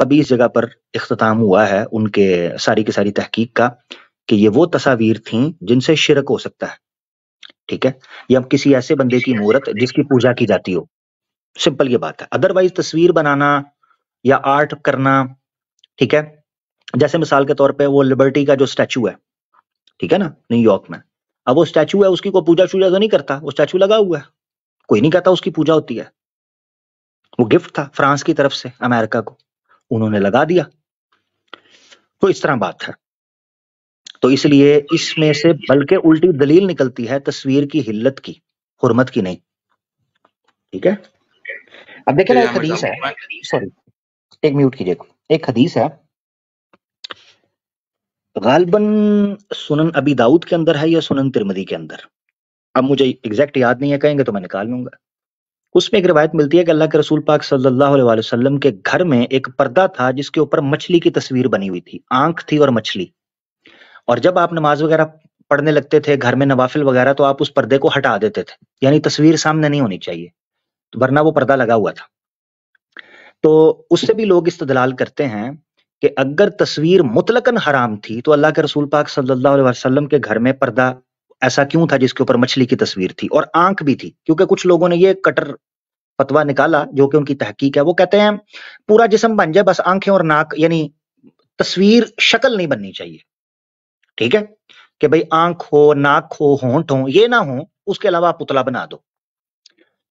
अभी इस जगह पर इख्तिताम हुआ है उनके सारी की सारी तहकीक का कि ये वो तस्वीर थी जिनसे शिरक हो सकता है, ठीक है, या किसी ऐसे बंदे की मूरत जिसकी पूजा की जाती हो। सिंपल ये बात है। अदरवाइज तस्वीर बनाना या आर्ट करना, ठीक है, जैसे मिसाल के तौर पे वो लिबर्टी का जो स्टैचू है, ठीक है ना, न्यूयॉर्क में, अब वो स्टैचू है, उसकी कोई पूजा शूजा तो नहीं करता, वो स्टैचू लगा हुआ है, कोई नहीं कहता उसकी पूजा होती है, वो गिफ्ट था फ्रांस की तरफ से अमेरिका को, उन्होंने लगा दिया। तो इस तरह बात है। तो इसलिए इसमें से बल्कि उल्टी दलील निकलती है तस्वीर की हिल्लत की, हुर्मत की नहीं, ठीक है। अब देखें ना, एक हदीस है, सॉरी एक म्यूट कीजिए, एक हदीस है, गालबन सुनन अबी दाऊद के अंदर है या सुनन तिरमिजी के अंदर, अब मुझे एग्जैक्ट याद नहीं है, कहेंगे तो मैं निकाल लूंगा। उसमें एक रिवायत मिलती है कि अल्लाह के रसूल पाक सल्लल्लाहु अलैहि वसल्लम के घर में एक पर्दा था जिसके ऊपर मछली की तस्वीर बनी हुई थी, आंख थी और मछली। और जब आप नमाज वगैरह पढ़ने लगते थे घर में नवाफिल वगैरह, तो आप उस पर्दे को हटा देते थे, यानी तस्वीर सामने नहीं होनी चाहिए, तो वरना वो पर्दा लगा हुआ था। तो उससे भी लोग इस्तदलाल करते हैं कि अगर तस्वीर मुतलकन हराम थी तो अल्लाह के रसूल पाक सल्लल्लाहु अलैहि वसल्लम के घर में पर्दा ऐसा क्यों था जिसके ऊपर मछली की तस्वीर थी और आंख भी थी? क्योंकि कुछ लोगों ने ये कटर फतवा निकाला जो कि उनकी तहकीक है, वो कहते हैं पूरा जिस्म बन जाए, बस आंखें और नाक, यानी तस्वीर शक्ल नहीं बननी चाहिए, ठीक है, कि भाई आंख हो, नाक हो, होंठ हो, ये ना हो, उसके अलावा आप पुतला बना दो,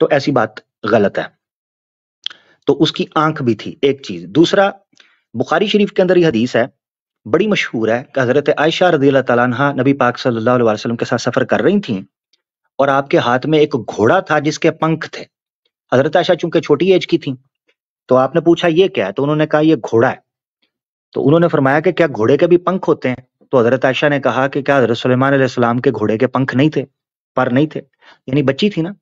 तो ऐसी बात गलत है। तो उसकी आंख भी थी, एक चीज। दूसरा, बुखारी शरीफ के अंदर ये हदीस है, बड़ी मशहूर है कि हजरत आयशा रज़ियल्लाहु तआला अन्हा नबी पाक सल्लल्लाहु अलैहि वसल्लम के साथ सफर कर रही थी और आपके हाथ में एक घोड़ा था जिसके पंख थे। हजरत आयशा चूंकि छोटी एज की थी, तो आपने पूछा ये क्या है, तो उन्होंने कहा ये घोड़ा है। तो उन्होंने फरमाया कि क्या घोड़े के भी पंख होते हैं? तो हजरत आयशा ने कहा कि क्या हजरत सुलेमान अलैहिस्सलाम के घोड़े के पंख नहीं थे, पर नहीं थे, यानी बच्ची थी ना।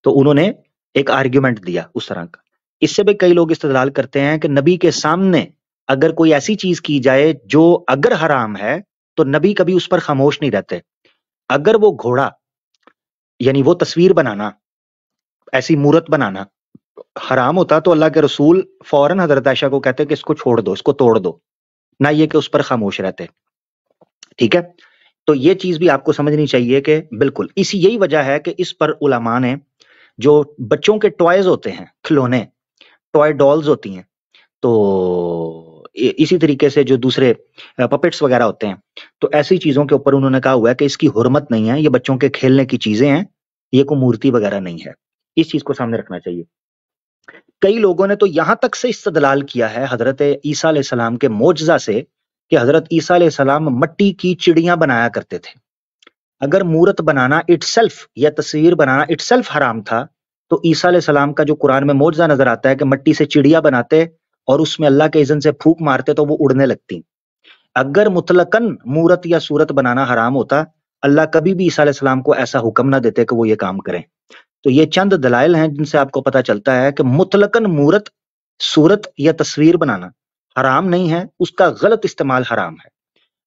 तो उन्होंने एक आर्ग्यूमेंट दिया उस तरह का। इससे भी कई लोग इस्तदलाल करते हैं कि नबी के सामने अगर कोई ऐसी चीज की जाए जो अगर हराम है तो नबी कभी उस पर खामोश नहीं रहते। अगर वो घोड़ा, यानी वो तस्वीर बनाना, ऐसी मूरत बनाना हराम होता तो अल्लाह के रसूल फौरन हजरत आयशा को कहते कि इसको छोड़ दो, इसको तोड़ दो, ना ये कि उस पर खामोश रहते, ठीक है। तो ये चीज भी आपको समझनी चाहिए कि बिल्कुल इसी यही वजह है कि इस पर उलमा ने, जो बच्चों के टॉयज होते हैं, खिलौने, टॉय डॉल्स होती हैं, तो इसी तरीके से जो दूसरे पपेट्स वगैरह होते हैं, तो ऐसी चीजों के ऊपर उन्होंने कहा हुआ है कि इसकी हुर्मत नहीं है, ये बच्चों के खेलने की चीजें हैं, ये कोई मूर्ति वगैरह नहीं है। इस चीज को सामने रखना चाहिए। कई लोगों ने तो यहां तक से इस्तदलाल किया है हजरत ईसा अलैहिस्सलाम के मोजजा से कि हजरत ईसा अलैहिस्सलाम मट्टी की चिड़ियां बनाया करते थे। अगर मूरत बनाना इटसेल्फ या तस्वीर बनाना इटसेल्फ हराम था, तो ईसा अलैहिस्सलाम का जो कुरान में मोजजा नजर आता है कि मट्टी से चिड़िया बनाते और उसमें अल्लाह के इज़्न से फूंक मारते तो वो उड़ने लगती। अगर मुतलकन मूरत या सूरत बनाना हराम होता, अल्लाह कभी भी ईसा अलैहिस्सलाम को ऐसा हुक्म ना देते कि वो ये काम करें। तो ये चंद दलाइल हैं जिनसे आपको पता चलता है कि मुतलकन मूरत, सूरत या तस्वीर बनाना हराम नहीं है, उसका गलत इस्तेमाल हराम है।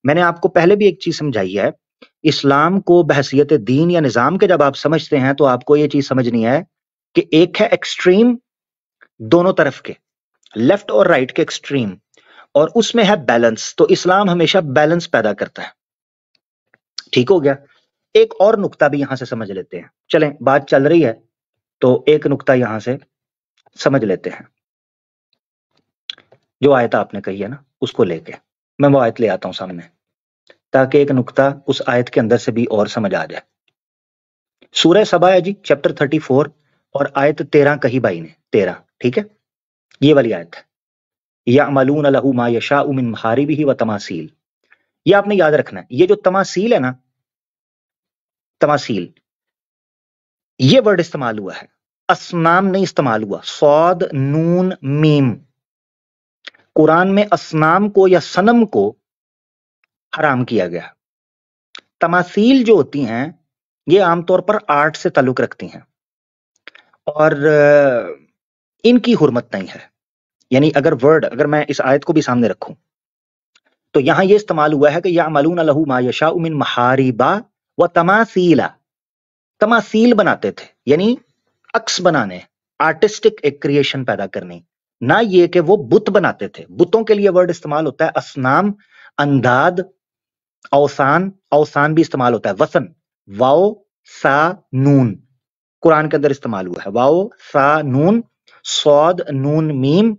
मैंने आपको पहले भी एक चीज समझाई है, इस्लाम को बहसियत दीन या निजाम के जब आप समझते हैं तो आपको ये चीज समझनी है कि एक है एक्सट्रीम, दोनों तरफ के, लेफ्ट और राइट के एक्सट्रीम, और उसमें है बैलेंस। तो इस्लाम हमेशा बैलेंस पैदा करता है, ठीक हो गया। एक और नुक्ता भी यहां से समझ लेते हैं, चलें बात चल रही है तो एक नुक्ता यहां से समझ लेते हैं। जो आयत आपने कही है ना, उसको लेके मैं वो आयत ले आता हूं सामने, ताकि एक नुक्ता उस आयत के अंदर से भी और समझ आ जाए। सूरह सबा है जी, चैप्टर 34 और आयत 13 कही भाई ने, 13, ठीक है, ये वाली आयत है। यअमलून लहू मा यशाउ मिन महारिबिही व तमासील। ये आपने याद रखना है, ये जो तमासील है ना, तमासील, ये वर्ड इस्तेमाल हुआ है, असनाम नहीं इस्तेमाल हुआ, सौद नून मीम। कुरान में असनाम को या सनम को हराम किया गया। तमासील जो होती हैं ये आमतौर पर आर्ट से ताल्लुक रखती हैं और इनकी हुर्मत नहीं है। यानी अगर मैं इस आयत को भी सामने रखूं तो यहां ये इस्तेमाल हुआ है कि यअमलून लहू मा यशाउ मिन महारिबा व तमासीला। तमासील बनाते थे यानी अक्स बनाने, आर्टिस्टिक एक क्रिएशन पैदा करनी, ना ये कि वो बुत बनाते थे। बुतों के लिए वर्ड इस्तेमाल होता है असनाम, अंदाद, औसान, औसान भी इस्तेमाल होता है, वसन, वाओ सा नून कुरान के अंदर इस्तेमाल हुआ है, वाओ सा नून, सौद नून मीम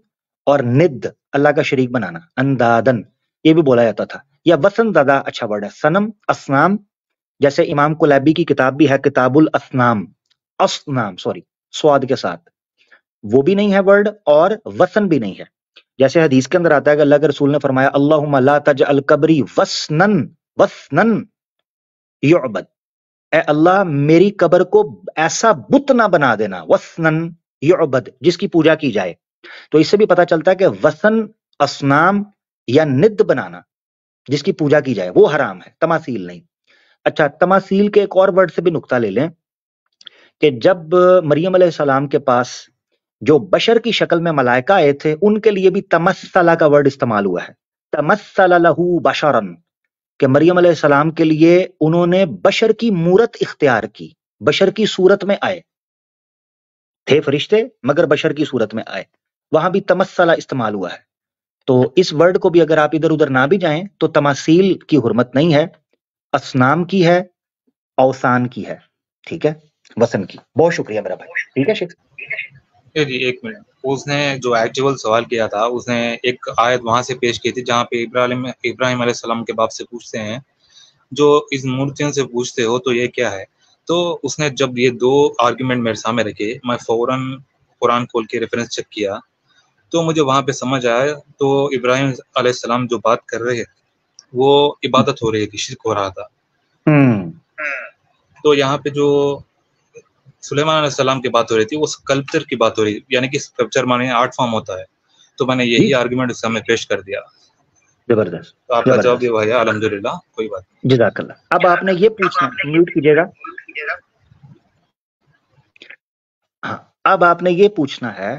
और निद अल्लाह का शरीक बनाना, अंदादन ये भी बोला जाता था। या वसन ज्यादा अच्छा वर्ड है, सनम, असनाम, जैसे इमाम कुलैबी की किताब भी है किताबुल असनाम, असनाम सॉरी स्वाद के साथ, वो भी नहीं है वर्ड और वसन भी नहीं है। जैसे हदीस के अंदर आता है कि अल्लाह के रसूल ने फरमाया अल्लाहुम्मा ला तजअल कब्री वसनन, वसनन युअबद, ए अल्लाह मेरी कब्र को ऐसा बुत ना बना देना, वसनन युअबद जिसकी पूजा की जाए। तो इससे भी पता चलता है कि वसन, असनाम या निद बनाना जिसकी पूजा की जाए वो हराम है, तमासील नहीं। अच्छा, तमासील के एक और वर्ड से भी नुक्ता ले लें कि जब मरियम अलैहिस्सलाम के पास जो बशर की शक्ल में मलाइका आए थे उनके लिए भी तमस्सला का वर्ड इस्तेमाल हुआ है, तमस्सला लहू बशरन, कि मरियम अलैहिस्सलाम के लिए उन्होंने बशर की मूरत इख्तियार की, बशर की सूरत में आए, थे फरिश्ते मगर बशर की सूरत में आए, वहां भी तमस्सला इस्तेमाल हुआ है। तो इस वर्ड को भी अगर आप इधर उधर ना भी जाएं तो तमासील की हुर्मत नहीं है, असनाम की है, औसान की है, ठीक है, वसन की। बहुत शुक्रिया मेरा भाई, ठीक है शेख। जी एक मिनट, उसने जो एक्चुअल सवाल किया था उसने एक आयत वहां से पेश की थी जहाँ पे इब्राहिम अलैहिस्सलाम के बाप से पूछते हैं, जो इस मूर्तियों से पूछते हो तो ये क्या है। तो उसने जब ये दो आर्ग्यूमेंट मेरे सामने रखे, मैं फौरन कुरान खोल के रेफरेंस चेक किया तो मुझे वहां पे समझ आया, तो इब्राहिम अलैहिस्सलाम जो बात कर रहे हैं वो इबादत हो रही थी, शिर्क हो रहा था। तो यहाँ पे जो सुलेमान अलैहिस्सलाम की बात हो रही थी वो स्कल्पचर की बात हो रही थी, यानी कि स्कल्पचर माने आर्ट फॉर्म होता है। तो मैंने यही आर्गुमेंट उस समय पेश कर दिया। जबरदस्त, तो आपका जवाब ये भैया, अल्हम्दुलिल्लाह, कोई बात नहीं। जज़ाकल्लाह। अब आपने ये पूछना, म्यूट कीजिएगा। हाँ, अब आपने ये पूछना है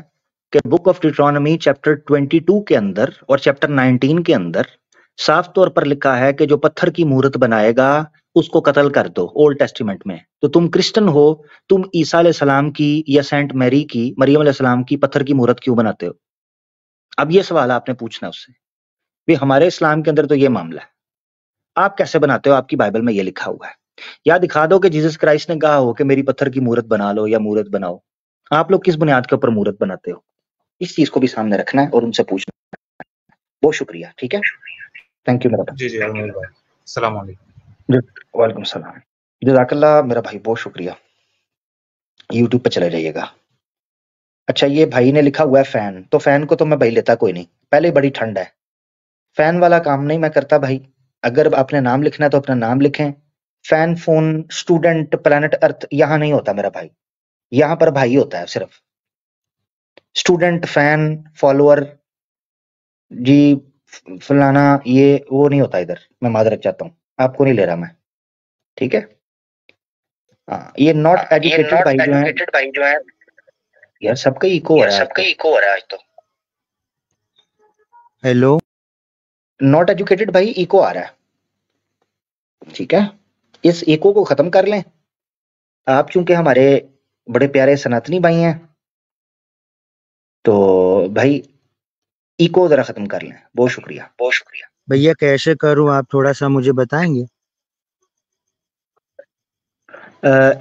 कि बुक ऑफ डिट्रोनॉमी चैप्टर 22 के अंदर और चैप्टर 19 के अंदर साफ तौर पर लिखा है कि जो पत्थर की मूर्त बनाएगा उसको कत्ल कर दो, ओल्ड टेस्टिमेंट में। तो तुम क्रिश्चियन हो, तुम ईसा अलैहिस्सलाम की या सेंट मैरी की, मरियम अलैहिस्सलाम की पत्थर की मूर्त क्यों बनाते हो? अब ये सवाल आपने पूछना उससे, भी हमारे इस्लाम के अंदर तो ये मामला है, आप कैसे बनाते हो? आपकी बाइबल में ये लिखा हुआ है, या दिखा दो कि जीसस क्राइस्ट ने कहा हो कि मेरी पत्थर की मूर्त बना लो या मूर्त बनाओ। आप लोग किस बुनियाद के ऊपर मूर्त बनाते हो? इस चीज को भी सामने रखना है और उनसे पूछना है। बहुत शुक्रिया, ठीक है, थैंक यू मेरा भाई। जी जी अमीर भाई, अस्सलाम वालेकुम। वालेकुम सलाम, जज़ाकल्लाह मेरा भाई, बहुत शुक्रिया। यूट्यूब पे चले जाइएगा। अच्छा, ये भाई ने लिखा हुआ है फैन, तो फैन को तो मैं भाई लेता कोई नहीं, पहले बड़ी ठंड है, फैन वाला काम नहीं मैं करता भाई। अगर आपने नाम लिखना है तो अपना नाम लिखें। Fan, phone, student, planet earth यहाँ नहीं होता मेरा भाई, यहाँ पर भाई होता है सिर्फ। स्टूडेंट, फैन, फॉलोअर जी, फलाना, ये वो नहीं होता इधर, मैं माजरत चाहता हूँ, आपको नहीं ले रहा मैं, ठीक है। हाँ, ये नॉट एजुकेटेड भाई जो है, यार सबका इको हो रहा है आज तो। हेलो, नॉट एजुकेटेड भाई, इको आ रहा है, ठीक है, इस इको को खत्म कर लें। आप चूंकि हमारे बड़े प्यारे सनातनी भाई हैं तो भाई इको जरा खत्म कर लें, बहुत शुक्रिया, बहुत शुक्रिया। भैया कैसे करूं, आप थोड़ा सा मुझे बताएंगे?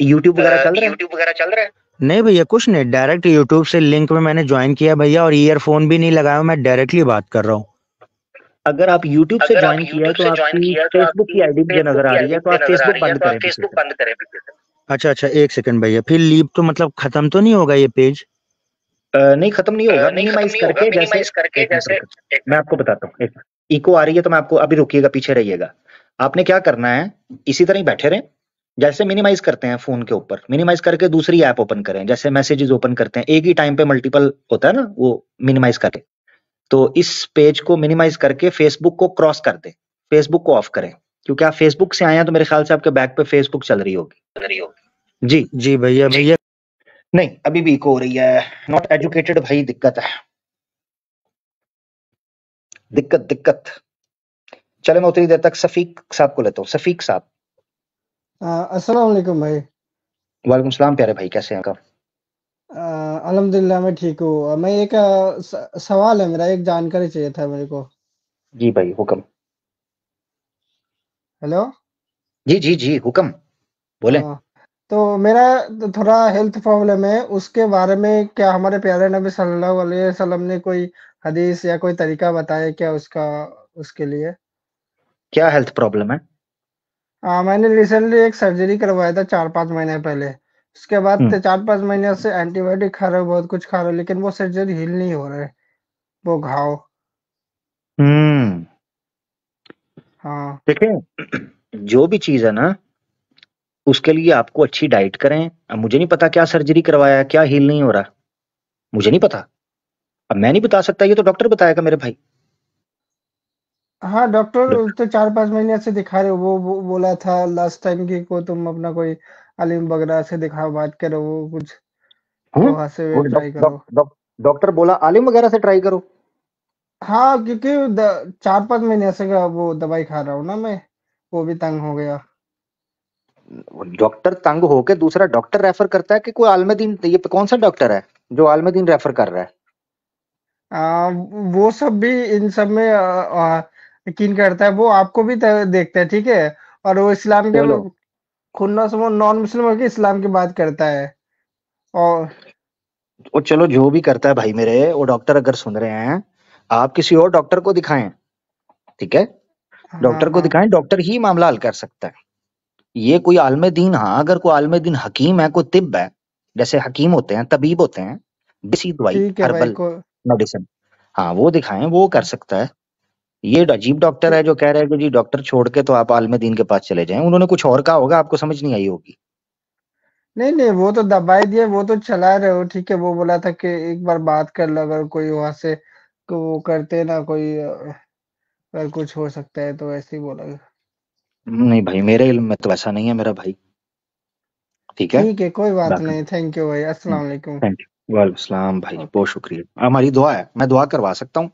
यूट्यूब वगैरह चल रहा है? नहीं भैया, कुछ नहीं, डायरेक्ट यूट्यूब से लिंक में मैंने ज्वाइन किया भैया, और ईयरफोन भी नहीं लगाया, मैं डायरेक्टली बात कर रहा हूँ। अगर आप YouTube से ज्वाइन किया है तो आपकी फेसबुक की आईडी मुझे नजर आ रही है, तो आप फेसबुक बंद करें पीछे से। अच्छा, एक सेकंड भैया, फिर लीव तो मतलब खत्म तो नहीं होगा ये पेज? नहीं खत्म नहीं होगा, मिनिमाइज करके जैसे मैं आपको बताता हूँ। इको आ रही है तो मैं आपको, अभी रुकिएगा, पीछे रहिएगा। आपने क्या करना है, इसी तरह ही बैठे रहें, जैसे मिनिमाइज करते हैं फोन के ऊपर, मिनिमाइज करके दूसरी ऐप ओपन करें, जैसे मैसेजेस ओपन करते हैं, एक ही टाइम पे मल्टीपल होता है ना, वो मिनिमाइज करके। तो इस पेज को मिनिमाइज करके फेसबुक को क्रॉस कर दें, फेसबुक को ऑफ करें, क्योंकि आप फेसबुक से आए हैं तो मेरे ख्याल से आपके बैक पे फेसबुक चल रही होगी। जी भैया नहीं, अभी भी इको हो रही है, नॉट एजुकेटेड भाई, दिक्कत है, दिक्कत। चले, मैं उतनी देर तक सफीक साहब को लेता हूँ। सफीक साहब। अस्सलाम वालेकुम भाई। वालेकुम सलाम प्यारे भाई, कैसे हैं आप? अल्हम्दुलिल्लाह मैं ठीक हूँ। मैं एक सवाल है मेरा, एक जानकारी चाहिए था मेरे को। जी भाई हुक्म। हेलो। जी जी जी हुक्म। बोलें। हाँ, तो मेरा तो थोड़ा हेल्थ प्रॉब्लम है, उसके बारे में क्या हमारे प्यारे नबी सल्लल्लाहु अलैहि वसल्लम ने कोई हदीस या कोई तरीका बताया क्या उसका, उसके लिए? क्या हेल्थ प्रॉब्लम है? मैंने रिसेंटली एक सर्जरी करवाया था 4-5 महीने पहले। उसके बाद हम्म 4-5 महीने से एंटीबायोटिक खा रहा हूँ, बहुत कुछ खा रहा हूँ, लेकिन वो सर्जरी हील नहीं हो रहा है, वो घाव। हम्म। हाँ। देखिए, जो भी चीज है ना, उसके लिए आपको अच्छी डाइट करें। अब मुझे नहीं पता क्या सर्जरी करवाया है, क्या हील नहीं हो रहा, मुझे नहीं पता। अब मैं नहीं बता सकता, ये तो डॉक्टर बताएगा मेरे भाई। हाँ, डॉक्टर डॉक्टर। तो 4-5 महीने से दिखा रहे हो, वो बोला था लास्ट टाइम कि को तुम अपना कोई अलीम वगैरह से दिखाओ, बात करो, वो कुछ हम्म। वहाँ से वो ट्राई करो। डॉक्टर बोला आलिम वगैरह से ट्राई करो। हाँ, क्योंकि 4-5 महीने से का वो दवाई खा रहा हूँ ना मैं, वो भी तंग हो गया। डॉक्टर तंग होके दूसरा डॉक्टर रेफर करता है कि कोई आलमदीन, ये कौन सा डॉक्टर है जो आलमदीन रेफर कर रहा है? वो सब भी इन सब में यकीन करता है, वो आपको भी देखता है, ठीक है। और वो इस्लाम के चलो। खुन्नस, वो नॉन मुस्लिम होकर इस्लाम की बात करता है। और वो चलो जो भी करता है भाई मेरे, वो डॉक्टर अगर सुन रहे हैं, आप किसी और डॉक्टर को दिखाएं। ठीक है। हाँ डॉक्टर को हाँ। दिखाएं, डॉक्टर ही मामला हल कर सकता है। ये कोई आलम दीन, हाँ अगर कोई आलम दीन हकीम है, कोई तिब है, जैसे हकीम होते हैं, तबीब होते हैं, देसी दवाई, ठीक है भाई हर्बल को। मेडिसिन, हाँ वो दिखाएं, वो कर सकता है। ये अजीब डॉक्टर है जो कह रहा है कि जी डॉक्टर छोड़ के तो आप आलम दीन के पास चले जाएं, उन्होंने कुछ और कहा होगा, आपको समझ नहीं आई होगी। नहीं नहीं, वो तो दवाई दिए, वो तो चला रहे हो, ठीक है। वो बोला था कि एक बार बात कर लो, अगर कोई वहां से को वो करते ना कोई, अगर कुछ हो सकता है तो ऐसे ही बोला। नहीं भाई, मेरे इल्म में तो ऐसा नहीं है मेरा भाई। ठीक है। ठीक है, कोई बात बाकी नहीं। थैंक यू भाई, अस्सलाम वालेकुम। थैंक यू, वालेकुम सलाम भाई, ओके। बहुत शुक्रिया। हमारी दुआ है, मैं दुआ करवा सकता हूँ।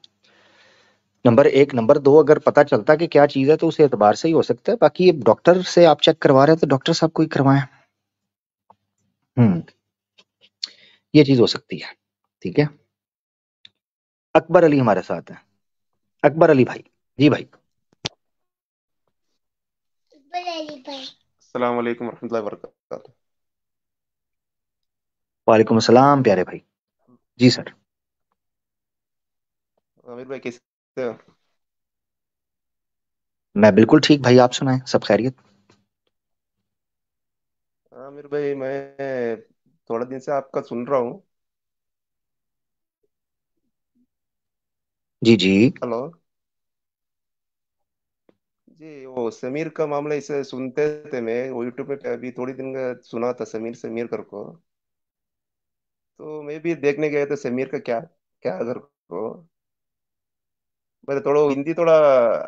नंबर एक, नंबर दो, अगर पता चलता कि क्या चीज है तो उस एतबार से ही हो सकता है। बाकी ये डॉक्टर से आप चेक करवा रहे हैं तो डॉक्टर साहब को ही करवाएं। हम्म। ये चीज हो सकती है। ठीक है। अकबर अली हमारे साथ है। अकबर अली भाई। जी भाई। अस्सलाम वालेकुम रहमतुल्लाहि वबरकातुहू। वालेकुम सलाम प्यारे भाई। जी सर। आमिर भाई कैसे हो? मैं बिल्कुल ठीक भाई, आप सुनाएं, सब खैरियत? आमिर भाई मैं थोड़ा दिन से आपका सुन रहा हूँ। जी जी। हेलो जी, वो समीर का मामला इसे सुनते थे, मैं वो यूट्यूब पे अभी थोड़ी दिन का सुना था, समीर समीर कर को। तो मैं भी देखने गया था समीर का क्या क्या कर को। मैं थोड़ा हिंदी थोड़ा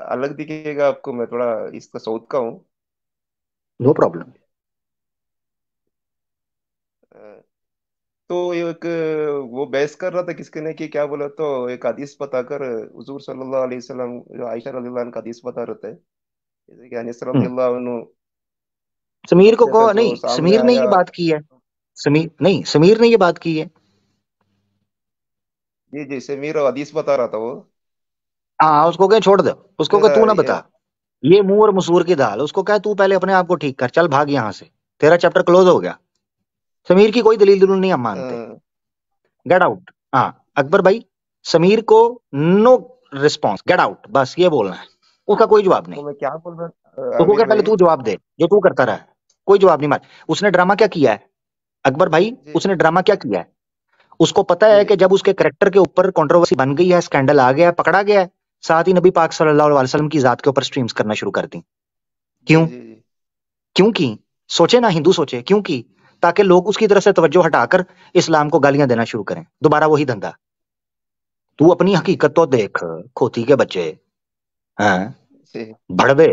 अलग दिखेगा आपको, मैं थोड़ा इसका साउथ का हूँ। No problem. तो एक वो बहस कर रहा था किसके ने कि क्या बोला, तो एक हदीस बताकर हुजूर सल्लल्लाहु अलैहि वसल्लम, जो आयशा रज़ियल्लाहु अन्हा का हदीस बता रहे थे, जैसे कि अनस रज़ियल्लाहु अन्हु समीर को बच्चे थे जो नहीं, सामने समीर ने आया। ये बात की है। समीर नहीं, समीर ने ये बात की है। जी जी, समीर हदीस बता रहा था वो। हाँ, उसको कह छोड़ दे, उसको कह मेरा तू ना ये बता। ये मुंह और मसूर की दाल, उसको कह तू पहले अपने आप को ठीक कर, चल भाग यहां से, तेरा चैप्टर क्लोज हो गया। समीर की कोई दलील दुलील नहीं हम मानते। अ, गेट आउट। हाँ अकबर भाई, समीर को नो रिस्पॉन्स, गेट आउट, बस ये बोलना है। उसका कोई जवाब नहीं। तो मैं क्या बोल रहा उसको क्या, आमिर पहले भाई। तू जवाब दे जो तू करता रहा है। कोई जवाब नहीं मार। उसने ड्रामा क्या किया है अकबर भाई, जी उसने ड्रामा क्या किया है? उसको पता जी है कि जब उसके करेक्टर के ऊपर कंट्रोवर्सी बन गई है, स्कैंडल आ गया है, पकड़ा गया है, साथ ही नबी पाक सल्लल्लाहु अलैहि वसल्लम की जात के ऊपर स्ट्रीम्स करना शुरू कर दी। जी क्यों? जी जी क्यों की? सोचे ना, हिंदू सोचे क्यों की? ताकि लोग उसकी तरफ से तवज्जो हटाकर इस्लाम को गालियां देना शुरू करें, दोबारा वही धंधा। तू अपनी हकीकत तो देख, खोती के बच्चे हैं, जी। भड़वे।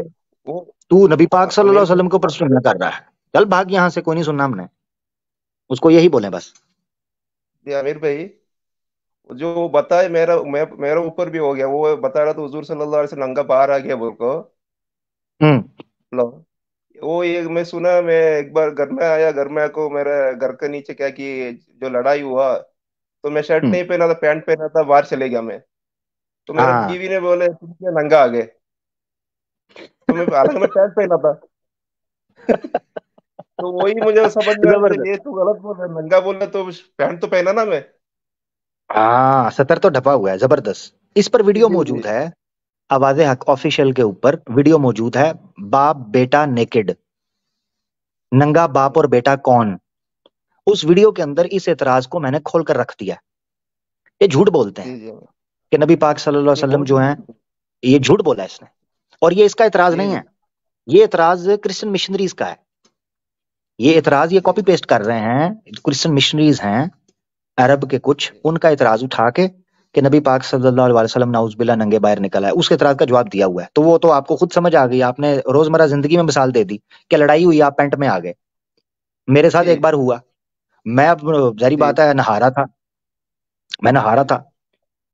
वो तू नबी पाक सल्लल्लाहु आमिर अलैहि भाई वसल्लम के ऊपर स्ट्रीम कर रहा है। चल भाग यहां से, कोई नहीं सुनना हमने। उसको यही बोले बस। जी, आमिर भाई जो वो बताए, मेरा ऊपर भी हो गया, वो बता रहा था हुजूर सल्लल्लाहु अलैहि वसल्लम नंगा बाहर आ गया बोल को। हम्म। लो, वो ये मैं सुना, मैं एक बार घर में आया, घर में आको मेरे घर के नीचे क्या कि जो लड़ाई हुआ, तो मैं शर्ट हम्म, नहीं पहना था, पैंट पहना था, बाहर चले गया मैं। तो मेरे हाँ। बीवी ने बोले तुम क्या नंगा आ गए। तो मैं, हालांकि मैं पैंट पहना था। तो वही मुझे समझ में आया कि जबरदस्त। ये तो गलत बोल रहा है, नंगा बोल रहा तो पैंट तो पहना ना मैं। हाँ, सतर तो ढपा हुआ है, जबरदस्त। इस पर जी वीडियो जी जी। मौजूद है, आवाज़े हक ऑफिशियल के ऊपर वीडियो मौजूद है। बाप बेटा नेकेड, नंगा बाप और बेटा कौन। उस वीडियो के अंदर इस एतराज को मैंने खोल कर रख दिया। ये झूठ बोलते हैं जी जी। कि नबी पाक सल्लल्लाहु अलैहि नहीं वसल्लम बहुत जो हैं, ये झूठ बोला है इसने। और ये इसका एतराज जी नहीं जी है, ये एतराज क्रिश्चियन मिशनरीज का है। ये एतराज ये जी कॉपी पेस्ट कर रहे हैं, क्रिश्चियन मिशनरीज हैं अरब के कुछ, जी उनका एतराज उठा के कि नबी पाक सल्लल्लाहु अलैहि वसल्लम नाउज़ुबिल्लाह नंगे बाहर निकला है, उसके एतराज का जवाब दिया हुआ है। तो वो तो आपको खुद समझ आ गई, आपने रोजमर्रा जिंदगी में मिसाल दे दी कि लड़ाई हुई, आप पेंट में आ गए। मेरे साथ जी एक बार हुआ, मैं अब जारी जी बात है नहा रहा था, मैं नहा रहा था।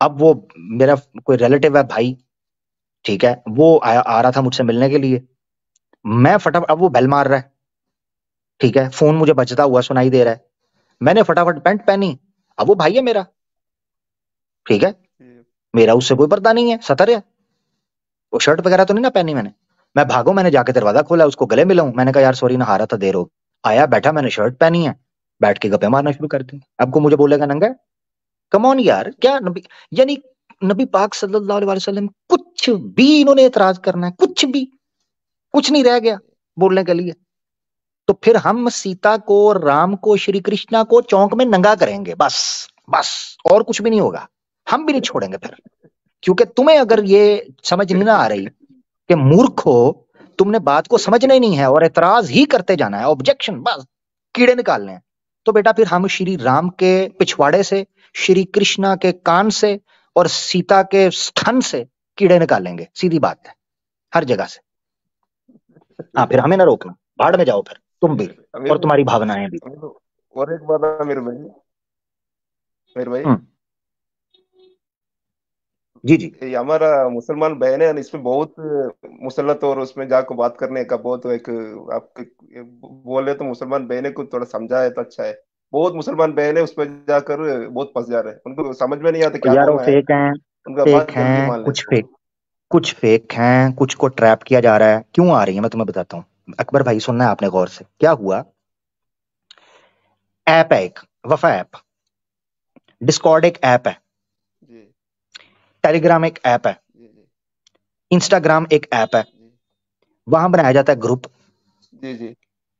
अब वो मेरा कोई रिलेटिव है भाई, ठीक है, वो आ रहा था मुझसे मिलने के लिए। मैं फटाफट, अब वो बेल मार रहा है, ठीक है, फोन मुझे बजता हुआ सुनाई दे रहा है। मैंने फटाफट पैंट पहनी। अब वो भाई है मेरा, ठीक है, जी मेरा उससे कोई पर्दा नहीं है, सतर है, वो शर्ट वगैरह तो नहीं ना पहनी मैंने। मैं भागो, मैंने जाके दरवाजा खोला, उसको गले मिला हूं, मैंने कहा यार सॉरी, नहा रहा था, देर हो गई। आया, बैठा, मैंने शर्ट पहनी है, बैठ के गप्पे मारना शुरू कर दी। अब को मुझे बोलेगा नंगा, कम ऑन यार, क्या नबी, यानी नबी पाक सल्लल्लाहु अलैहि वसल्लम कुछ भी इन्होंने एतराज करना है, कुछ भी, कुछ नहीं रह गया बोलने के लिए। तो फिर हम सीता को, राम को, श्री कृष्णा को चौक में नंगा करेंगे, बस, बस, और कुछ भी नहीं होगा। हम भी नहीं छोड़ेंगे फिर, क्योंकि तुम्हें अगर ये समझ नहीं ना आ रही कि मूर्ख हो, तुमने बात को समझना ही नहीं है और एतराज ही करते जाना है, ऑब्जेक्शन, बस कीड़े निकालने हैं। तो बेटा फिर हम श्री राम के पिछवाड़े से, श्री कृष्णा के कान से और सीता के स्तन से कीड़े निकालेंगे, सीधी बात है, हर जगह से। हाँ, फिर हमें ना रोकना, भाड़ में जाओ फिर तुम भी, अमीर और तुम्हारी भावनाएं भी। अमीर और एक बात है अमीर भाई, अमीर भाई, हम्म, जी जी। ये हमारा मुसलमान बहन है, इसमें बहुत मुसलत, और उसमें जाकर बात करने का बहुत एक, आपके बोले तो मुसलमान बहने को थोड़ा समझाए तो अच्छा है। बहुत मुसलमान बहन है उसमें जाकर बहुत फंस जा रहे हैं, उनको समझ में नहीं आता और क्या यार वो बोलना है, फेक हैं, उनका फेक बात जल्दी हैं, मान कुछ लेते हैं। फेक, कुछ फेक हैं, कुछ को ट्रैप किया जा रहा है। क्यों आ रही है मैं तुम्हें बताता हूँ, अकबर भाई सुनना है आपने गौर से। क्या हुआ, ऐप है एक, वफा ऐप, डिस्कॉर्ड एक ऐप है, जी टेलीग्राम एक ऐप है, जी जी इंस्टाग्राम एक ऐप है। जी वहां बनाया जाता है ग्रुप, जी जी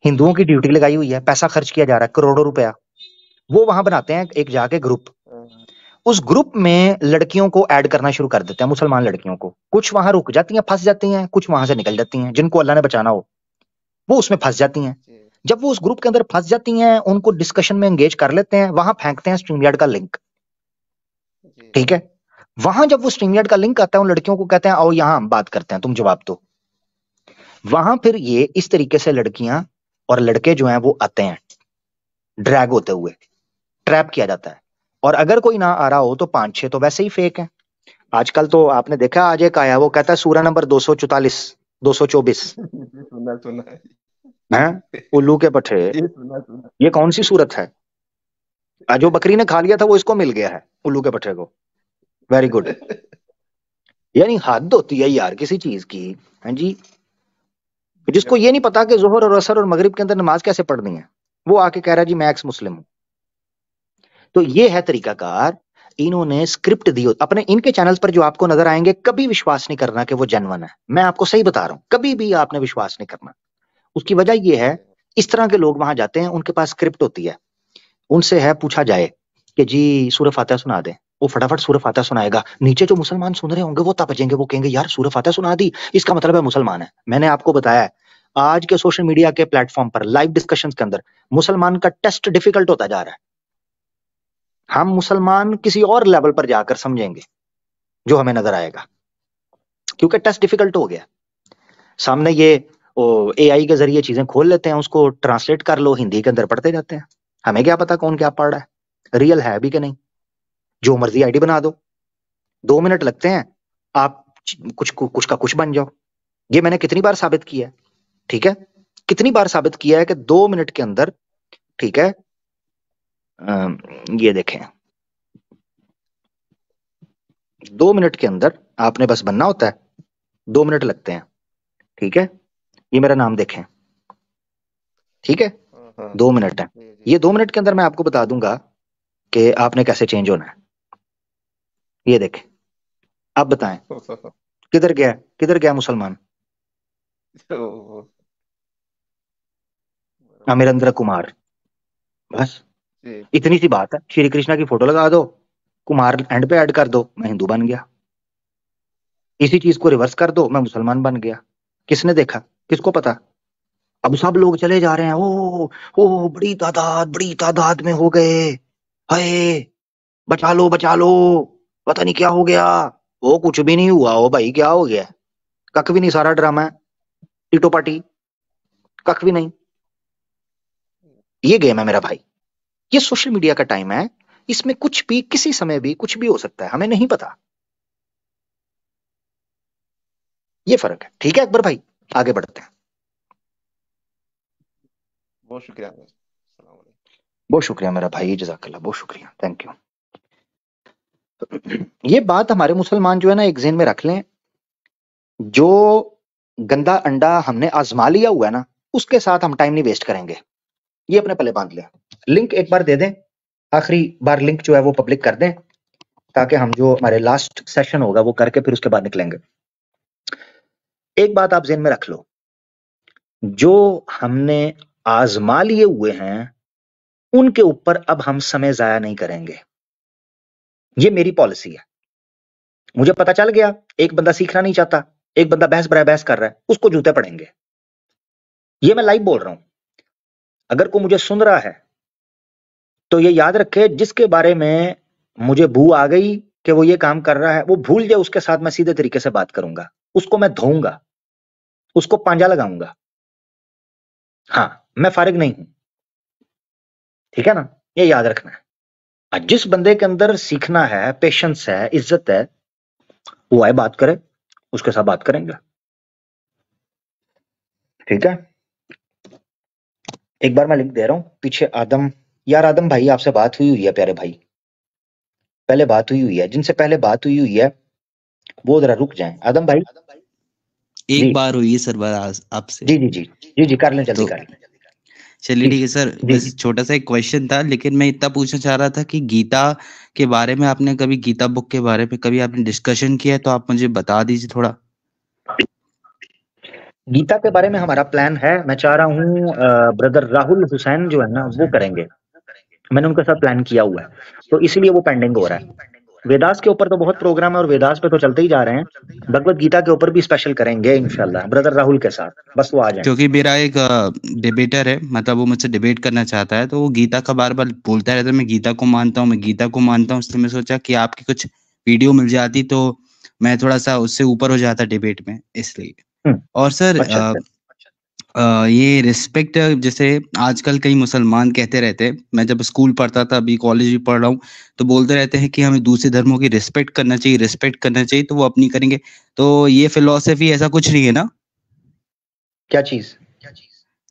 हिंदुओं की ड्यूटी लगाई हुई है, पैसा खर्च किया जा रहा है करोड़ों रुपया, वो वहां बनाते हैं एक जाके ग्रुप। हाँ, उस ग्रुप में लड़कियों को ऐड करना शुरू कर देते हैं, मुसलमान लड़कियों को। कुछ वहां रुक जाती हैं, फंस जाती हैं, कुछ वहां से निकल जाती हैं, जिनको अल्लाह ने बचाना हो वो उसमें फंस जाती हैं। जी जब वो उस ग्रुप के अंदर फंस जाती हैं, उनको डिस्कशन में एंगेज कर लेते हैं, वहां फेंकते हैं स्ट्रीमयार्ड का लिंक, जी ठीक है। वहां जब वो स्ट्रीमयार्ड का लिंक आता है, उन लड़कियों को कहते हैं आओ यहां हम बात करते हैं, तुम जवाब दो। वहां फिर ये इस तरीके से लड़कियां और लड़के जो हैं वो आते हैं, ड्रैग होते हुए, ट्रैप किया जाता है। और अगर कोई ना आ रहा हो तो 5-6 तो वैसे ही फेक है। आजकल तो आपने देखा, आज एक आया, वो कहता है सूरा नंबर 244, 224, जी, सुना सुना है। है, उल्लू के पठे, जी सुना सुना। ये कौन सी सूरत है। आज जो बकरी ने खा लिया था वो इसको मिल गया है, उल्लू के पठे को। Very good. यानी हद होती है यार किसी चीज की, हाँ जी। जिसको ये नहीं पता कि जोहर और असर और मगरिब के अंदर नमाज कैसे पढ़नी है, वो आके कह रहा है जी मैं एक्स मुस्लिम हूं। तो ये है तरीकाकार, इन्होंने स्क्रिप्ट दी अपने, इनके चैनल्स पर जो आपको नजर आएंगे, कभी विश्वास नहीं करना कि वो जेन्युइन है। मैं आपको सही बता रहा हूं, कभी भी आपने विश्वास नहीं करना। उसकी वजह ये है, इस तरह के लोग वहां जाते हैं, उनके पास स्क्रिप्ट होती है। उनसे है पूछा जाए कि जी सूरह फातिहा सुना दे, वो फटाफट सूरह फातिहा सुनाएगा। नीचे जो मुसलमान सुन रहे होंगे वो तपजेंगे, वो कहेंगे यार सूरह फातिहा सुना दी, इसका मतलब है मुसलमान है। मैंने आपको बताया है, आज के सोशल मीडिया के प्लेटफॉर्म पर लाइव डिस्कशंस के अंदर मुसलमान का टेस्ट डिफिकल्ट होता जा रहा है। हम मुसलमान किसी और लेवल पर जाकर समझेंगे जो हमें नजर आएगा, क्योंकि टेस्ट डिफिकल्ट हो गया। सामने ये एआई के जरिए चीजें खोल लेते हैं, उसको ट्रांसलेट कर लो, हिंदी के अंदर पढ़ते जाते हैं। हमें क्या पता कौन क्या पढ़ रहा है, रियल है भी कि नहीं। जो मर्जी आईडी बना दो, 2 मिनट लगते हैं, आप कुछ कुछ का कुछ बन जाओ। ये मैंने कितनी बार साबित किया है, ठीक है। कितनी बार साबित किया है कि 2 मिनट के अंदर, ठीक है, ये देखें, 2 मिनट के अंदर आपने बस बनना होता है, 2 मिनट लगते हैं, ठीक है। ये मेरा नाम देखें, ठीक है, हाँ हाँ 2 मिनट है। जी ये 2 मिनट के अंदर मैं आपको बता दूंगा कि आपने कैसे चेंज होना है। ये देखें, आप बताएं किधर गया मुसलमान? अमरेंद्र कुमार, बस जी इतनी सी बात है। श्री कृष्णा की फोटो लगा दो, कुमार एंड पे ऐड कर दो, मैं हिंदू बन गया। इसी चीज को रिवर्स कर दो, मैं मुसलमान बन गया। किसने देखा, किसको पता? अब सब लोग चले जा रहे हैं, ओ बड़ी तादाद में हो गए, हाय बचा लो, पता नहीं क्या हो गया। वो कुछ भी नहीं हुआ, ओ भाई क्या हो गया? कख भी नहीं, सारा ड्रामा है, टीटो पार्टी, कख भी नहीं। ये गेम है मेरा भाई, ये सोशल मीडिया का टाइम है, इसमें कुछ भी किसी समय भी कुछ भी हो सकता है, हमें नहीं पता। ये फर्क है, ठीक है अकबर भाई, आगे बढ़ते हैं। बहुत शुक्रिया अस्सलाम वालेकुम। बहुत शुक्रिया मेरा भाई, जज़ाकल्लाह, बहुत शुक्रिया, थैंक यू। ये बात हमारे मुसलमान जो है ना, एक ज़हन में रख लें, जो गंदा अंडा हमने आजमा लिया हुआ है ना, उसके साथ हम टाइम नहीं वेस्ट करेंगे। ये अपने पल्ले बांध लें। लिंक एक बार दे दें, आखिरी बार लिंक जो है वो पब्लिक कर दें, ताकि हम जो हमारे लास्ट सेशन होगा वो करके फिर उसके बाद निकलेंगे। एक बात आप ज़हन में रख लो, जो हमने आजमा लिए हुए हैं उनके ऊपर अब हम समय जाया नहीं करेंगे। ये मेरी पॉलिसी है। मुझे पता चल गया एक बंदा सीखना नहीं चाहता, एक बंदा बहस कर रहा है, उसको जूते पड़ेंगे। ये मैं लाइव बोल रहा हूं। अगर कोई मुझे सुन रहा है तो ये याद रखे, जिसके बारे में मुझे बू आ गई कि वो ये काम कर रहा है, वो भूल जाए, उसके साथ मैं सीधे तरीके से बात करूंगा, उसको मैं धोऊंगा, उसको पांजा लगाऊंगा। हाँ, मैं फारिग नहीं हूं, ठीक है ना, ये याद रखना है। जिस बंदे के अंदर सीखना है, पेशेंस है, इज्जत है, वो आए बात करे, उसके साथ बात करेंगे, ठीक है। एक बार मैं लिंक दे रहा हूं, पीछे आदम, यार आदम भाई आपसे बात हुई है प्यारे भाई, पहले बात हुई है, जिनसे पहले बात हुई है वो जरा रुक जाएं। आदम भाई, एक जी बार हुई है सर बात आपसे, जी जी जी जी जी, कर लें, जल्दी तो कर लें। चलिए जी ठीक है सर। जी बस छोटा सा एक क्वेश्चन था, लेकिन मैं इतना पूछना चाह रहा था कि गीता के बारे में आपने कभी, गीता बुक के बारे में कभी आपने डिस्कशन किया है तो आप मुझे बता दीजिए थोड़ा। गीता के बारे में हमारा प्लान है, मैं चाह रहा हूँ ब्रदर राहुल हुसैन जो है ना वो करेंगे, मैंने उनके साथ प्लान किया हुआ है, तो इसीलिए वो पेंडिंग हो रहा है। वेदास के ऊपर तो बहुत प्रोग्राम है और वेदास पे तो चलते ही जा रहे हैं, भगवत गीता के ऊपर भी स्पेशल करेंगे इंशाल्लाह ब्रदर राहुल के साथ, बस वो आ जाए। क्योंकि मेरा एक डिबेटर है, मतलब वो मुझसे डिबेट करना चाहता है, तो वो गीता का बार बार बोलता रहता है, मैं गीता को मानता हूँ, मैं गीता को मानता हूँ। इसलिए मैं सोचा कि आपकी कुछ वीडियो मिल जाती तो मैं थोड़ा सा उससे ऊपर हो जाता डिबेट में, इसलिए। और सर अच्छा ये रिस्पेक्ट, जैसे आजकल कई मुसलमान कहते रहते हैं, मैं जब स्कूल पढ़ता था, अभी कॉलेज भी पढ़ रहा हूँ, तो बोलते रहते हैं कि हमें दूसरे धर्मों की रिस्पेक्ट करना चाहिए, रिस्पेक्ट करना चाहिए, तो वो अपनी करेंगे। तो ये फिलॉसफी ऐसा कुछ नहीं है ना? क्या चीज?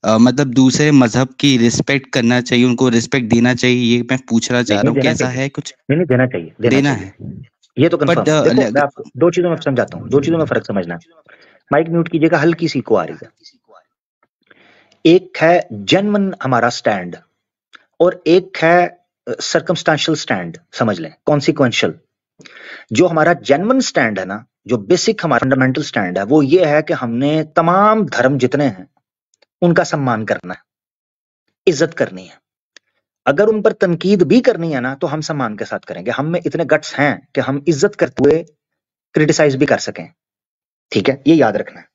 मतलब दूसरे मजहब की रिस्पेक्ट करना चाहिए, उनको रिस्पेक्ट देना चाहिए, ये मैं पूछना चाह रहा नहीं हूँ, देना कैसा चाहिए, है कुछ? नहीं देना चाहिए, देना चाहिए, है, ये तो बट कंफर्म है। देखो मैं आपको दो चीजों में समझाता हूँ, दो चीजों में फर्क समझना है। माइक म्यूट कीजिएगा, हल्की सी को आ रही है। एक है जेन्युइन हमारा स्टैंड और एक है सर्कमस्टेंशियल स्टैंड, समझ लें, कॉन्सिक्वेंशियल। जो हमारा जेन्युइन स्टैंड है ना, जो बेसिक हमारा फंडामेंटल स्टैंड है, वो ये है कि हमने तमाम धर्म जितने हैं उनका सम्मान करना है, इज्जत करनी है। अगर उन पर तनकीद भी करनी है ना तो हम सम्मान के साथ करेंगे, हम में इतने गट्स हैं कि हम इज्जत करते हुए क्रिटिसाइज भी कर सकें, ठीक है, ये याद रखना है।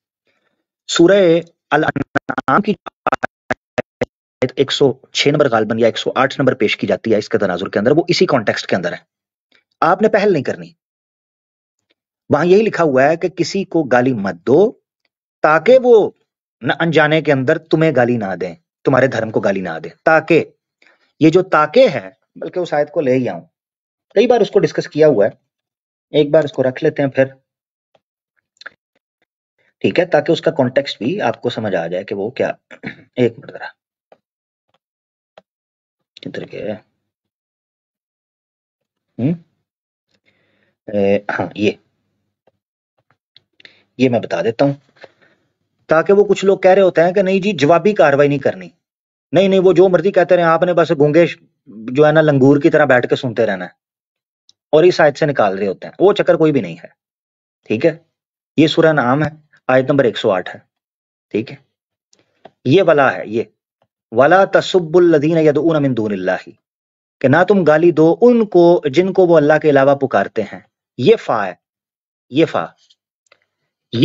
सूरह अल अनआम की 106 नंबर गालबन या 108 नंबर पेश की जाती है इसके तनाजुर के अंदर, वो इसी कॉन्टेक्स्ट के अंदर है। आपने पहल नहीं करनी, वहां यही लिखा हुआ है कि किसी को गाली मत दो ताकि वो न अनजाने के अंदर तुम्हें गाली ना दें, तुम्हारे धर्म को गाली ना दे। ताकि, ये जो ताकि है, बल्कि उस आयत को ले ही आऊं, कई बार उसको डिस्कस किया हुआ है, एक बार इसको रख लेते हैं फिर। ठीक है, ताकि उसका कॉन्टेक्स्ट भी आपको समझ आ जाए कि वो क्या। एक मिनट जरा, किधर गया? हाँ, ये मैं बता देता हूं, ताकि वो कुछ लोग कह रहे होते हैं कि नहीं जी जवाबी कार्रवाई नहीं करनी, नहीं नहीं वो जो मर्जी कहते रहे, आपने बस गूंगे जो है ना लंगूर की तरह बैठ के सुनते रहना है, और इस आयत से निकाल रहे होते हैं। वो चक्कर कोई भी नहीं है, ठीक है। ये सूरह नाम है, आयत नंबर 108 है, ठीक है। ये वाला है, ये वला तसुब्बुल लदीन यदऊन मिन दूनिल्लाहि, कि ना तुम गाली दो उनको जिनको वो अल्लाह के अलावा पुकारते हैं। ये फा है, ये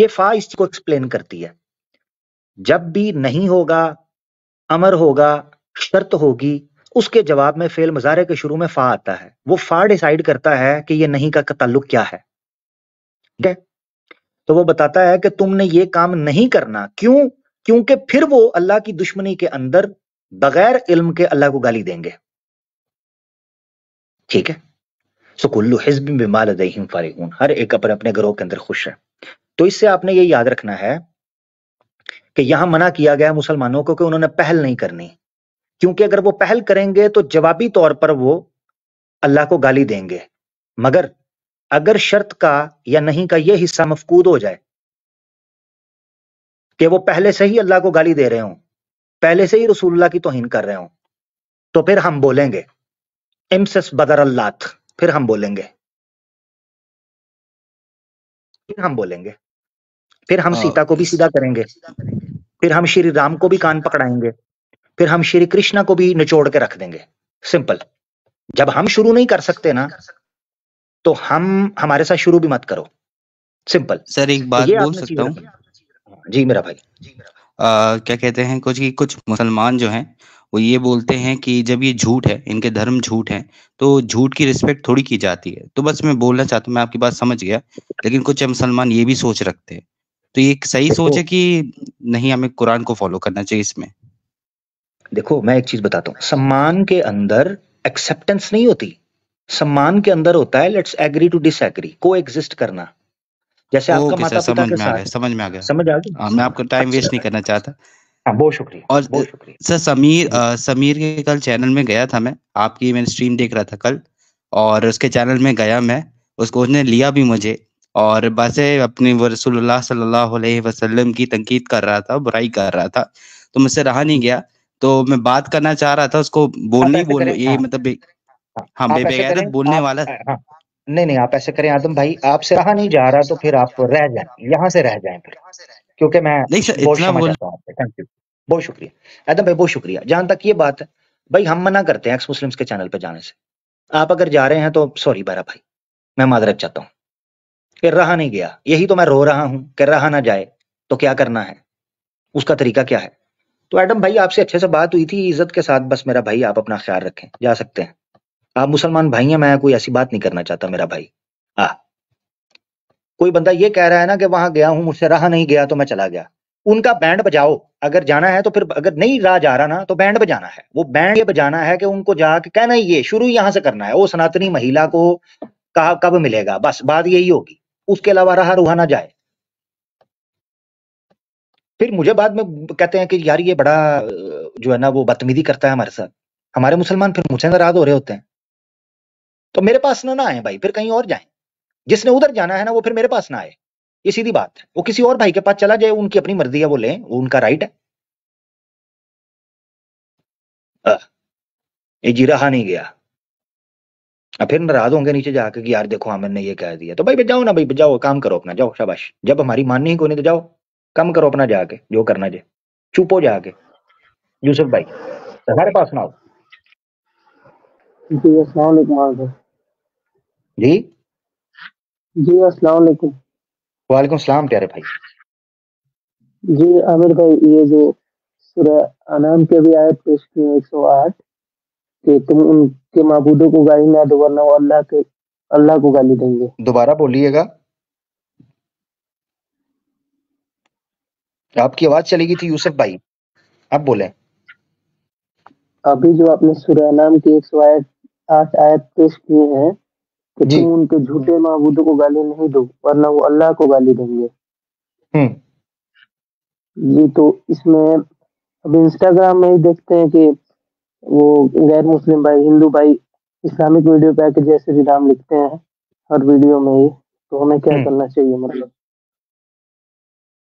फा इस को एक्सप्लेन करती है। जब भी नहीं होगा, अमर होगा, शर्त होगी, उसके जवाब में फेल मुजारे के शुरू में फा आता है। वो फा डिसाइड करता है कि ये नहीं का ताल्लुक क्या है, ठीक है। तो वो बताता है कि तुमने ये काम नहीं करना, क्यों? क्योंकि फिर वो अल्लाह की दुश्मनी के अंदर बगैर इल्म के अल्लाह को गाली देंगे, ठीक है। सो कुल्लु हिज़्बिन बिमा लदैहिम फारिहून, हर एक अपने अपने ग्रोह के अंदर खुश है। तो इससे आपने ये याद रखना है कि यहां मना किया गया मुसलमानों को कि उन्होंने पहल नहीं करनी, क्योंकि अगर वो पहल करेंगे तो जवाबी तौर पर वो अल्लाह को गाली देंगे। मगर अगर शर्त का या नहीं का ये हिस्सा मफकूद हो जाए कि वो पहले से ही अल्लाह को गाली दे रहे हों, पहले से ही रसूलुल्लाह की तौहीन कर रहे हों, तो फिर हम बोलेंगे इमसस बदर अल्लात, फिर हम बोलेंगे, फिर हम सीता को भी सीधा करेंगे, फिर हम श्री राम को भी कान पकड़ाएंगे, फिर हम श्री कृष्णा को भी निचोड़ के रख देंगे। सिंपल। जब हम शुरू नहीं कर सकते ना, तो हमारे साथ शुरू भी मत करो। सिंपल। सर एक बात बोल सकता हूँ? जी मेरा भाई। क्या कहते हैं कुछ मुसलमान जो हैं वो ये बोलते हैं कि जब ये झूठ है, इनके धर्म झूठ है, तो झूठ की रिस्पेक्ट थोड़ी की जाती है। तो बस मैं बोलना चाहता हूँ, मैं आपकी बात समझ गया, लेकिन कुछ मुसलमान ये भी सोच रखते हैं। तो ये एक सही सोच है कि नहीं, हमें कुरान को फॉलो करना चाहिए इसमें? देखो मैं एक चीज बताता हूँ, सम्मान के अंदर एक्सेप्टेंस नहीं होती, सम्मान के अंदर होता है लेट्स एग्री टू डिसएग्री, को एग्जिस्ट करना। जैसे आपका माता पिता के साथ। समझ में आ गया। समझ आ गया। मैं आपका टाइम वेस्ट नहीं करना चाहता। हाँ, बहुत शुक्रिया। और बहुत शुक्रिया सर, समीर के कल चैनल में गया था मैं, आपकी मैंने स्ट्रीम देख रहा था कल, और उसके चैनल में गया मैं, उसने लिया भी मुझे, और बस अपनी रसूलुल्लाह सल्लल्लाहु अलैहि वसल्लम की तनकीद कर रहा था, बुराई कर रहा था, तो मुझसे रहा नहीं गया। तो मैं बात करना चाह रहा था, उसको बोलने ये हाँ, मतलब हाँ बेगैरत बोलने वाला। हाँ, नहीं आप ऐसे करें आदम भाई, आपसे रहा नहीं जा रहा तो फिर आप रह जाएं, यहाँ से रह जाएं फिर, क्योंकि मैं नहीं सर, बहुत इतना समझ आता हूँ आपसे। थैंक यू, बहुत शुक्रिया आदम भाई, बहुत शुक्रिया। जहां तक ये बात है भाई, हम मना करते हैं एक्स मुस्लिम्स के चैनल पे जाने से। आप अगर जा रहे हैं तो सॉरी बारा भाई, मैं मादरत चाहता हूँ कि रहा नहीं गया, यही तो मैं रो रहा हूं कि रहा ना जाए तो क्या करना है, उसका तरीका क्या है। तो एडम भाई आपसे अच्छे से बात हुई थी, इज्जत के साथ, बस मेरा भाई आप अपना ख्याल रखें, जा सकते हैं। आप मुसलमान भाई हैं, मैं कोई ऐसी बात नहीं करना चाहता मेरा भाई। कोई बंदा ये कह रहा है ना कि वहां गया हूं, मुझसे रहा नहीं गया तो मैं चला गया, उनका बैंड बजाओ। अगर जाना है तो फिर, अगर नहीं रहा जा रहा ना तो बैंड बजाना है। वो बैंड ये बजाना है कि उनको जाके कहना ही, ये शुरू यहां से करना है, वो सनातनी महिला को कहा कब मिलेगा, बस बात यही होगी, उसके अलावा रहा रुहा ना जाए। फिर मुझे बाद में कहते हैं कि यार ये बड़ा जो है ना वो बदतमीजी करता है हमारे साथ, हमारे मुसलमान फिर मुझसे नाराज हो रहे होते हैं। तो मेरे पास ना आए भाई, फिर कहीं और जाएं। जिसने उधर जाना है ना वो फिर मेरे पास ना आए, ये सीधी बात है। वो किसी और भाई के पास चला जाए, उनकी अपनी मर्जी है, वो लें, वो उनका राइट है। ये जी रहा नहीं गया, अब फिर नाराज होंगे नीचे जाकर कि यार देखो हमने ये कह दिया। तो भाई जाओ ना भाई, जाओ काम करो अपना, जाओ शाबाश। जब हमारी माननी ही कोई नहीं तो जाओ काम करो अपना, जाके जो करना जाए, चुप हो जाके। यूसुफ भाई हमारे पास ना आओ जी अस्सलाम वालेकुम आमिर जी। जी अस्सलाम वालेकुम। वालेकुम सलाम प्यारे भाई। जी आमिर भाई, ये जो सूरह अनाम के भी आयत पेश की है 108, कि तुम उनके माबूदों को गाली ना दो वरना वो अल्लाह को गाली देंगे। दोबारा बोलिएगा, आपकी आवाज चली गई थी यूसुफ भाई, अब बोले। अभी जो आपने सूरह अनाम की 108 आयत पेश की है कि तुम उनके झूठे माबूदों को गाली नहीं दो वरना वो अल्लाह को गाली देंगे। जी, तो इसमें अब इंस्टाग्राम में ही देखते हैं कि वो गैर मुस्लिम भाई, हिंदू भाई इस्लामिक वीडियो पे आके जैसे भी नाम लिखते हैं हर वीडियो में ही, तो हमें क्या हम्म। करना चाहिए मतलब?